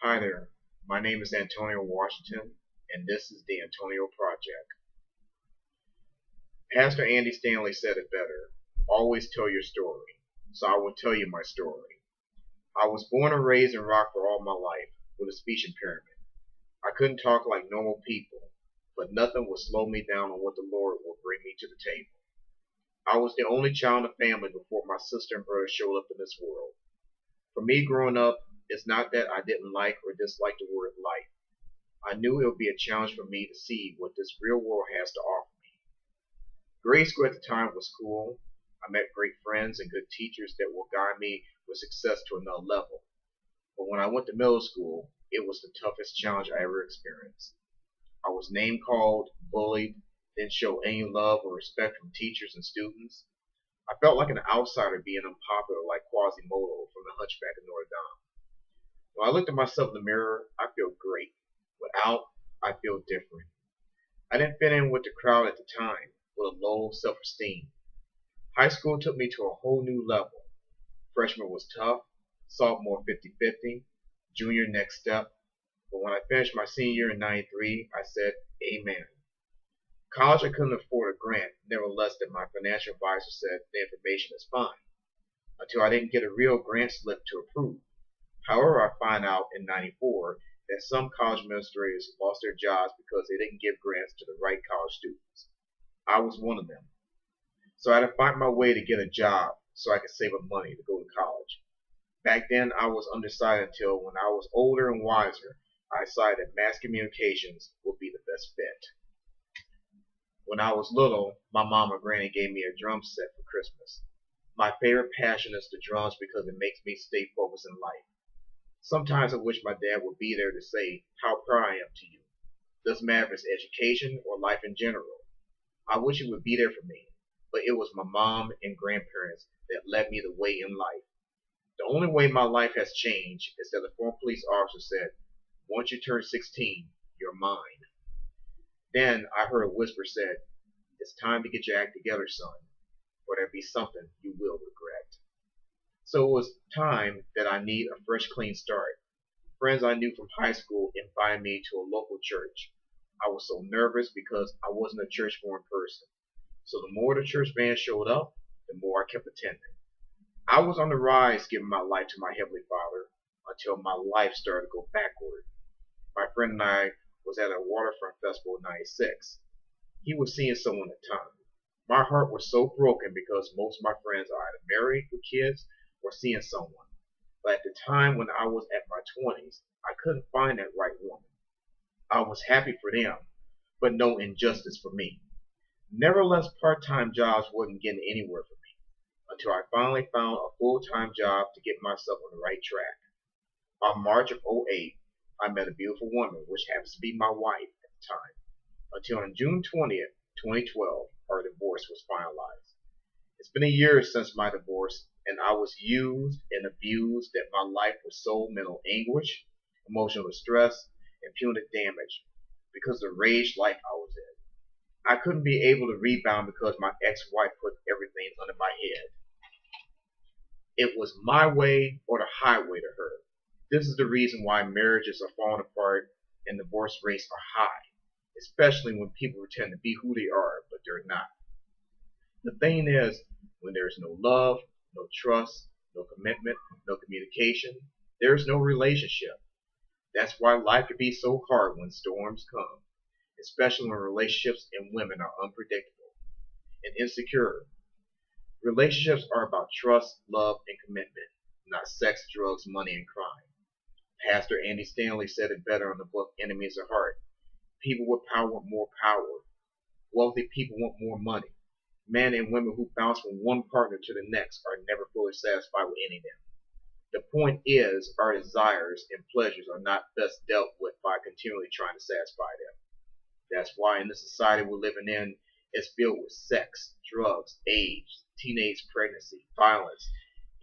Hi there, my name is Antonio Washington, and this is the Antonio Project. Pastor Andy Stanley said it better: always tell your story. So I will tell you my story. I was born and raised in Rockford all my life with a speech impairment. I couldn't talk like normal people, but nothing would slow me down on what the Lord would bring me to the table. I was the only child in the family before my sister and brother showed up in this world. For me growing up, it's not that I didn't like or dislike the word life. I knew it would be a challenge for me to see what this real world has to offer me. Grade school at the time was cool. I met great friends and good teachers that will guide me with success to another level. But when I went to middle school, it was the toughest challenge I ever experienced. I was name called, bullied, didn't show any love or respect from teachers and students. I felt like an outsider being unpopular like Quasimodo from The Hunchback of Notre Dame. When I looked at myself in the mirror, I feel great. Without, I feel different. I didn't fit in with the crowd at the time, with a low self-esteem. High school took me to a whole new level. Freshman was tough, sophomore 50-50, junior next step. But when I finished my senior year in '93, I said, Amen. College I couldn't afford a grant, nevertheless that my financial advisor said the information is fine, until I didn't get a real grant slip to approve. However, I find out in '94 that some college administrators lost their jobs because they didn't give grants to the right college students. I was one of them. So I had to find my way to get a job so I could save up money to go to college. Back then, I was undecided until when I was older and wiser, I decided that mass communications would be the best fit. When I was little, my mom and granny gave me a drum set for Christmas. My favorite passion is the drums because it makes me stay focused in life. Sometimes I wish my dad would be there to say how proud I am to you. Doesn't matter if it's education or life in general. I wish he would be there for me, but it was my mom and grandparents that led me the way in life. The only way my life has changed is that a former police officer said, once you turn 16, you're mine. Then I heard a whisper said, it's time to get your act together, son, or there'll be something you will regret. So it was time that I need a fresh, clean start. Friends I knew from high school invited me to a local church. I was so nervous because I wasn't a church-born person. So the more the church band showed up, the more I kept attending. I was on the rise giving my life to my Heavenly Father until my life started to go backward. My friend and I was at a waterfront festival in '96. He was seeing someone at the time. My heart was so broken because most of my friends are either married with kids or seeing someone. But at the time when I was at my 20s, I couldn't find that right woman. I was happy for them, but no injustice for me. Nevertheless, part-time jobs wasn't getting anywhere for me until I finally found a full-time job to get myself on the right track. On March of '08, I met a beautiful woman, which happens to be my wife at the time, until on June 20th, 2012, our divorce was finalized. It's been a year since my divorce, and I was used and abused that my life was so mental anguish, emotional distress, and punitive damage because of the rage life I was in. I couldn't be able to rebound because my ex-wife put everything under my head. It was my way or the highway to her. This is the reason why marriages are falling apart and divorce rates are high, especially when people pretend to be who they are, but they're not. The thing is, when there is no love, no trust, no commitment, no communication, there is no relationship. That's why life can be so hard when storms come, especially when relationships and women are unpredictable and insecure. Relationships are about trust, love, and commitment, not sex, drugs, money, and crime. Pastor Andy Stanley said it better in the book Enemies of Heart. People with power want more power. Wealthy people want more money. Men and women who bounce from one partner to the next are never fully satisfied with any of them. The point is, our desires and pleasures are not best dealt with by continually trying to satisfy them. That's why in the society we're living in, it's filled with sex, drugs, AIDS, teenage pregnancy, violence,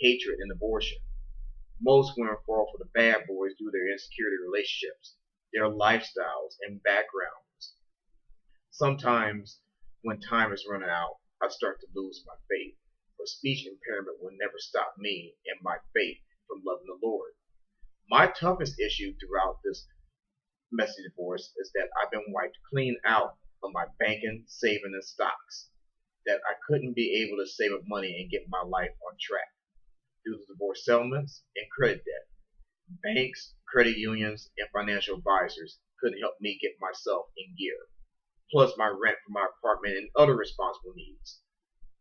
hatred, and abortion. Most women fall for the bad boys due to their insecurity relationships, their lifestyles, and backgrounds. Sometimes, when time is running out, I start to lose my faith. But speech impairment will never stop me and my faith from loving the Lord. My toughest issue throughout this messy divorce is that I've been wiped clean out of my banking, saving, and stocks. That I couldn't be able to save up money and get my life on track due to divorce settlements and credit debt. Banks, credit unions, and financial advisors couldn't help me get myself in gear, plus my rent for my apartment and other responsible needs.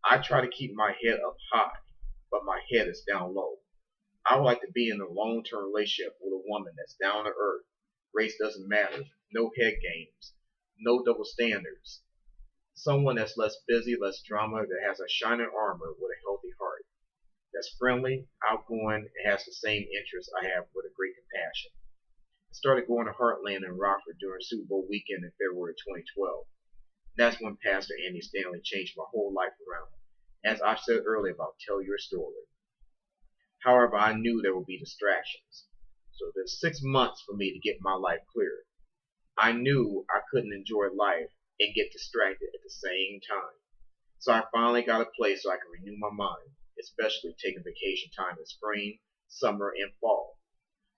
I try to keep my head up high, but my head is down low. I would like to be in a long-term relationship with a woman that's down to earth. Race doesn't matter. No head games. No double standards. Someone that's less busy, less drama, that has a shining armor with a healthy heart. That's friendly, outgoing, and has the same interests I have with a great compassion. I started going to Heartland in Rockford during Super Bowl weekend in February 2012. That's when Pastor Andy Stanley changed my whole life around. As I said earlier about Tell Your Story. However, I knew there would be distractions. So there's 6 months for me to get my life cleared. I knew I couldn't enjoy life and get distracted at the same time. So I finally got a place so I could renew my mind, especially taking vacation time in spring, summer, and fall.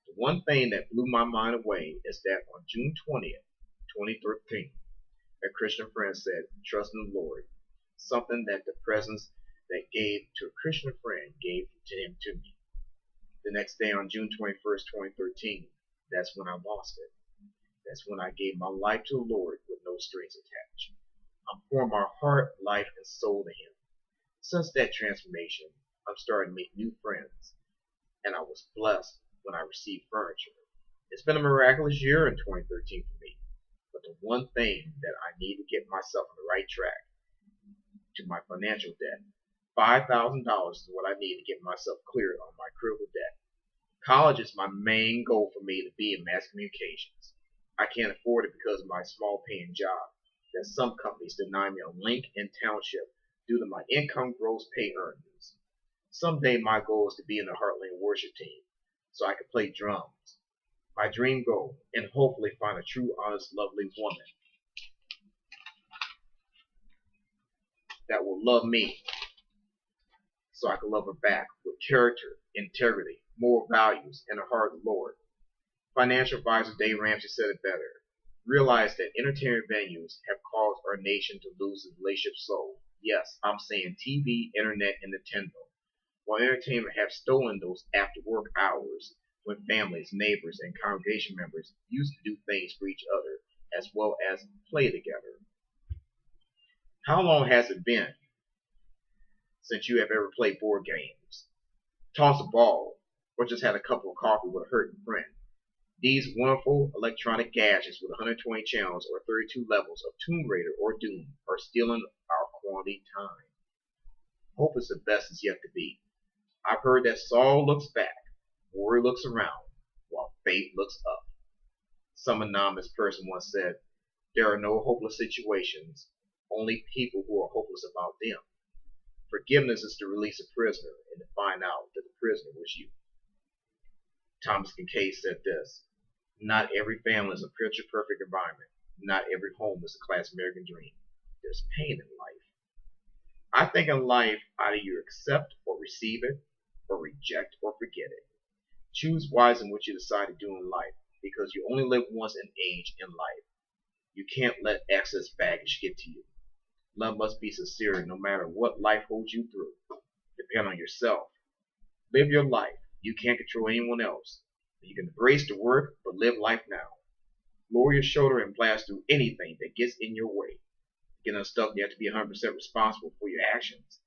The one thing that blew my mind away is that on June 20th, 2013, a Christian friend said, "Trust in the Lord," something that the presence that gave to a Christian friend gave to him to me. The next day on June 21st, 2013, that's when I lost it. That's when I gave my life to the Lord with no strings attached. I'm pouring my heart, life, and soul to Him. Since that transformation, I'm starting to make new friends, and I was blessed when I received furniture. It's been a miraculous year in 2013 for me, but the one thing that I need to get myself on the right track to my financial debt. $5,000 is what I need to get myself cleared on my critical debt. College is my main goal for me to be in mass communications. I can't afford it because of my small paying job that some companies deny me a link in township due to my income gross pay earnings. Someday my goal is to be in the Heartland worship team so I can play drums. My dream goal, and hopefully find a true, honest, lovely woman that will love me so I can love her back with character, integrity, moral values, and a heart of the Lord. Financial advisor Dave Ramsey said it better. Realize that entertainment venues have caused our nation to lose its relationship soul. Yes, I'm saying TV, internet, and Nintendo. While entertainment have stolen those after-work hours when families, neighbors, and congregation members used to do things for each other as well as play together. How long has it been since you have ever played board games, tossed a ball, or just had a cup of coffee with a hurting friend? These wonderful electronic gadgets with 120 channels or 32 levels of Tomb Raider or Doom are stealing our quality time. Hope is the best is yet to be. I've heard that Saul looks back, worry looks around, while faith looks up. Some anonymous person once said, "There are no hopeless situations, only people who are hopeless about them." Forgiveness is to release a prisoner and to find out that the prisoner was you. Thomas Kincaid said this, "Not every family is a picture-perfect environment. Not every home is a classic American dream. There's pain in life." I think in life, either you accept or receive it, or reject or forget it. Choose wisely in what you decide to do in life, because you only live once in age in life. You can't let excess baggage get to you. Love must be sincere no matter what life holds you through. Depend on yourself. Live your life. You can't control anyone else. You can embrace the work, but live life now. Lower your shoulder and blast through anything that gets in your way. To get unstuck, you have to be 100% responsible for your actions.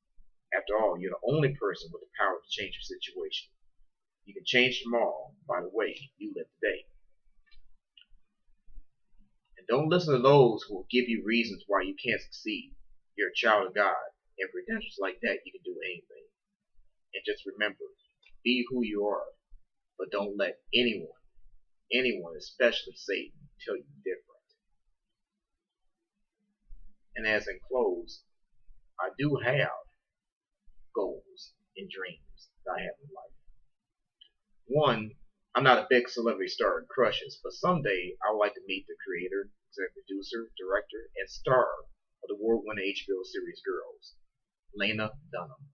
After all, you're the only person with the power to change your situation. You can change tomorrow by the way you live today. And don't listen to those who will give you reasons why you can't succeed. You're a child of God, and for credentials like that, you can do anything. And just remember, be who you are, but don't let anyone, especially Satan, tell you different. And as in close, I do have goals and dreams that I have in life. One, I'm not a big celebrity star and crushes, but someday I would like to meet the creator, executive producer, director, and star of the award-winning HBO series Girls, Lena Dunham.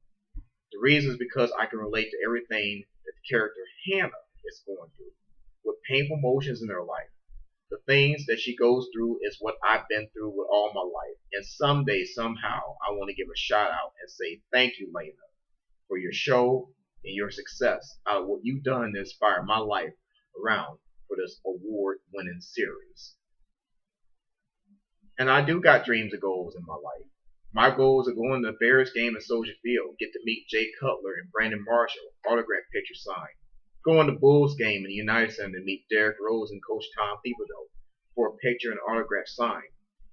The reason is because I can relate to everything that the character Hannah is going through. painful emotions in her life. The things that she goes through is what I've been through with all my life. And someday, somehow, I want to give a shout out and say thank you, Lena, for your show and your success out of what you've done to inspire my life around for this award-winning series. And I do got dreams and goals in my life. My goals are going to the Bears game at Soldier Field, get to meet Jay Cutler and Brandon Marshall, autograph picture signed. Going to Bulls game in the United Center to meet Derrick Rose and Coach Tom Thibodeau for a picture and autograph signed,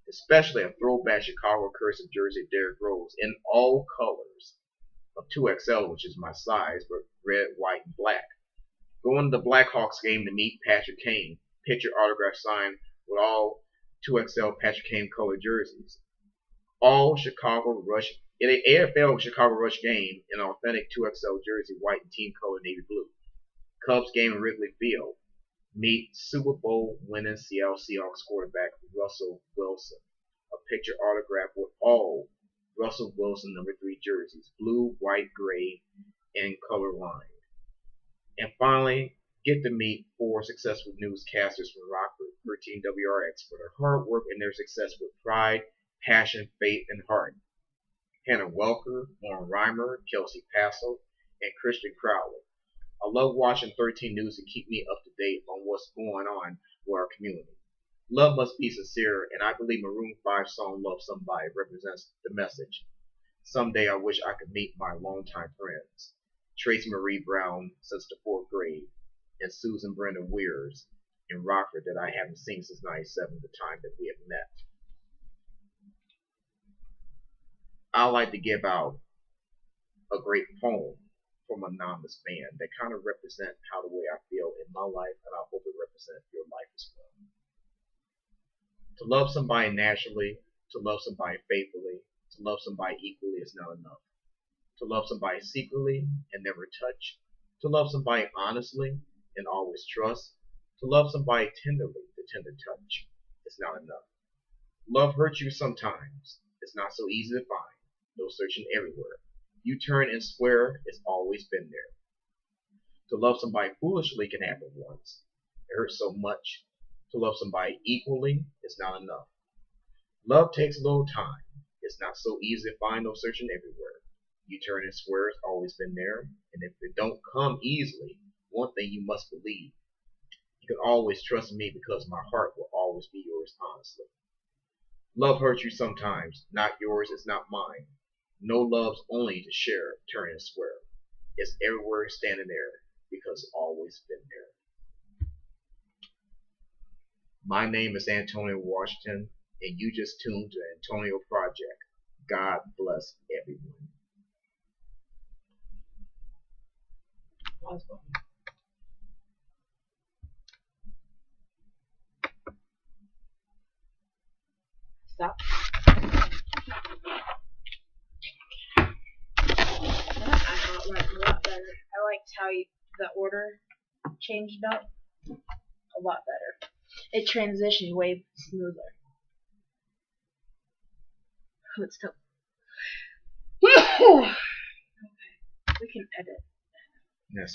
especially a throwback Chicago cursive jersey of Derrick Rose in all colors of 2XL, which is my size, but red, white, and black. Going to the Blackhawks game to meet Patrick Kane, picture autograph signed with all 2XL Patrick Kane color jerseys. All Chicago Rush in an AFL Chicago Rush game in an authentic 2XL jersey, white and team color navy blue. Cubs game in Wrigley Field. Meet Super Bowl winning Seattle Seahawks quarterback Russell Wilson. A picture autograph with all Russell Wilson number 3 jerseys, blue, white, gray, and color lined. And finally, get to meet 4 successful newscasters from Rockford 13 WRX for their hard work and their success with pride, passion, faith, and heart. Hannah Welker, Lauren Reimer, Kelsey Passo, and Christian Crowley. I love watching 13 News to keep me up to date on what's going on with our community. Love must be sincere, and I believe Maroon 5 song Love Somebody represents the message. Someday I wish I could meet my longtime friends, Tracy Marie Brown since the 4th grade, and Susan Brenda Weirs in Rockford that I haven't seen since '97, the time that we have met. I like to give out a great poem from an anonymous fan that kind of represent how the way I feel in my life, and I hope it represents your life as well. To love somebody naturally, to love somebody faithfully, to love somebody equally is not enough. To love somebody secretly and never touch, to love somebody honestly and always trust, to love somebody tenderly, the tender touch, is not enough. Love hurts you sometimes. It's not so easy to find, no searching everywhere. You turn and swear it's always been there. To love somebody foolishly can happen once. It hurts so much. To love somebody equally is not enough. Love takes a little time. It's not so easy to find, no searching everywhere. You turn and swear it's always been there, and if it don't come easily, one thing you must believe. You can always trust me because my heart will always be yours honestly. Love hurts you sometimes. Not yours, it's not mine. No love's only to share, turn and swear. It's everywhere standing there because it's always been there. My name is Antonio Washington, and you just tuned to the Antonio Project. God bless everyone. Stop. I like a lot better. I liked how the order changed up a lot better. It transitioned way smoother. Let's go. Okay. We can edit. Yes.